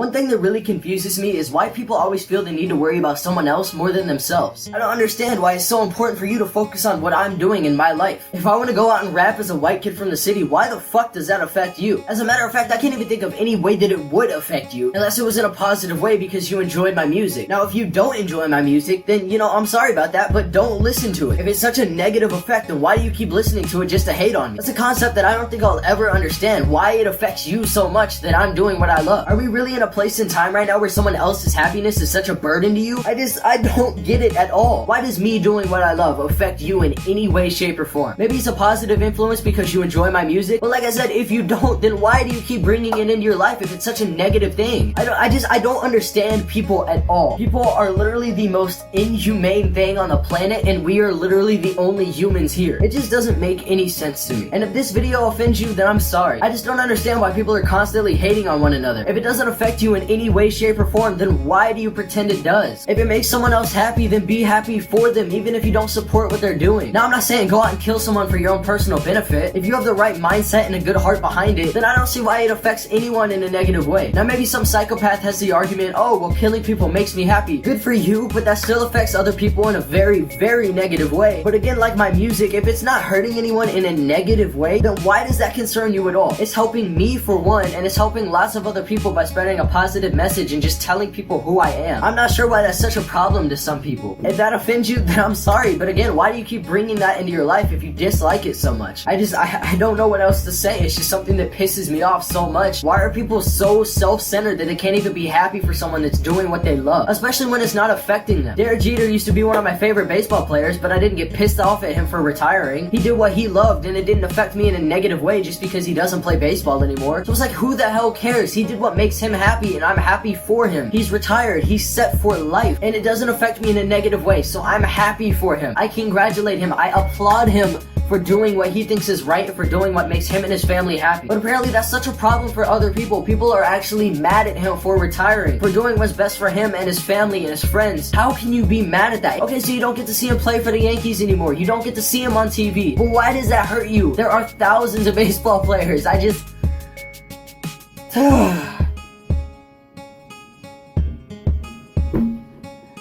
One thing that really confuses me is why people always feel the need to worry about someone else more than themselves. I don't understand why it's so important for you to focus on what I'm doing in my life. If I want to go out and rap as a white kid from the city, why the fuck does that affect you? As a matter of fact, I can't even think of any way that it would affect you, unless it was in a positive way because you enjoyed my music. Now, if you don't enjoy my music, then, you know, I'm sorry about that, but don't listen to it. If it's such a negative effect, then why do you keep listening to it just to hate on me? That's a concept that I don't think I'll ever understand, why it affects you so much that I'm doing what I love. Are we really in a place in time right now where someone else's happiness is such a burden to you? I don't get it at all. Why does me doing what I love affect you in any way, shape, or form? Maybe it's a positive influence because you enjoy my music, but like I said, if you don't, then why do you keep bringing it into your life if it's such a negative thing? I don't understand people at all. People are literally the most inhumane thing on the planet, and we are literally the only humans here. It just doesn't make any sense to me. And if this video offends you, then I'm sorry. I just don't understand why people are constantly hating on one another. If it doesn't affect you in any way, shape, or form, then why do you pretend it does? If it makes someone else happy, then be happy for them, even if you don't support what they're doing. Now, I'm not saying go out and kill someone for your own personal benefit. If you have the right mindset and a good heart behind it, then I don't see why it affects anyone in a negative way. Now, maybe some psychopath has the argument, oh, well, killing people makes me happy. Good for you, but that still affects other people in a very, very negative way. But again, like my music, if it's not hurting anyone in a negative way, then why does that concern you at all? It's helping me for one, and it's helping lots of other people by spreading a positive message and just telling people who I am. I'm not sure why that's such a problem to some people. If that offends you, then I'm sorry, but again, why do you keep bringing that into your life if you dislike it so much? I don't know what else to say. It's just something that pisses me off so much. Why are people so self-centered that they can't even be happy for someone that's doing what they love? Especially when it's not affecting them. Derek Jeter used to be one of my favorite baseball players, but I didn't get pissed off at him for retiring. He did what he loved, and it didn't affect me in a negative way just because he doesn't play baseball anymore. So it's like, who the hell cares? He did what makes him happy, and I'm happy for him. He's retired. He's set for life, and it doesn't affect me in a negative way, so I'm happy for him. I congratulate him. I applaud him for doing what he thinks is right and for doing what makes him and his family happy. But apparently that's such a problem for other people. People are actually mad at him for retiring, for doing what's best for him and his family and his friends. How can you be mad at that? Okay, so you don't get to see him play for the Yankees anymore. You don't get to see him on TV. But why does that hurt you? There are thousands of baseball players.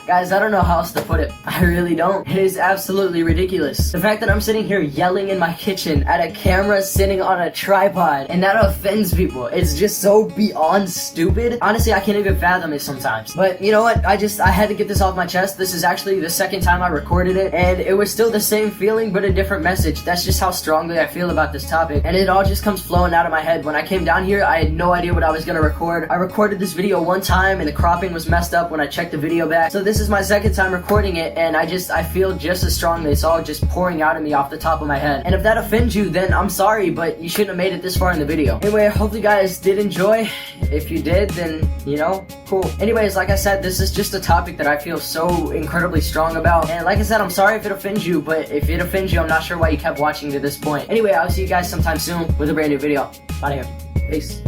Guys, I don't know how else to put it. I really don't. It is absolutely ridiculous. The fact that I'm sitting here yelling in my kitchen at a camera sitting on a tripod, and that offends people. It's just so beyond stupid. Honestly, I can't even fathom it sometimes. But you know what? I had to get this off my chest. This is actually the second time I recorded it, and it was still the same feeling, but a different message. That's just how strongly I feel about this topic, and it all just comes flowing out of my head. When I came down here, I had no idea what I was gonna record. I recorded this video one time, and the cropping was messed up when I checked the video back. So this is my second time recording it, and I feel just as strongly. It's all just pouring out of me off the top of my head. And if that offends you, then I'm sorry, but you shouldn't have made it this far in the video. Anyway, I hope you guys did enjoy. If you did, then, you know, cool. Anyways, like I said, this is just a topic that I feel so incredibly strong about. And like I said, I'm sorry if it offends you, but if it offends you, I'm not sure why you kept watching to this point. Anyway, I'll see you guys sometime soon with a brand new video. Out of here. Peace.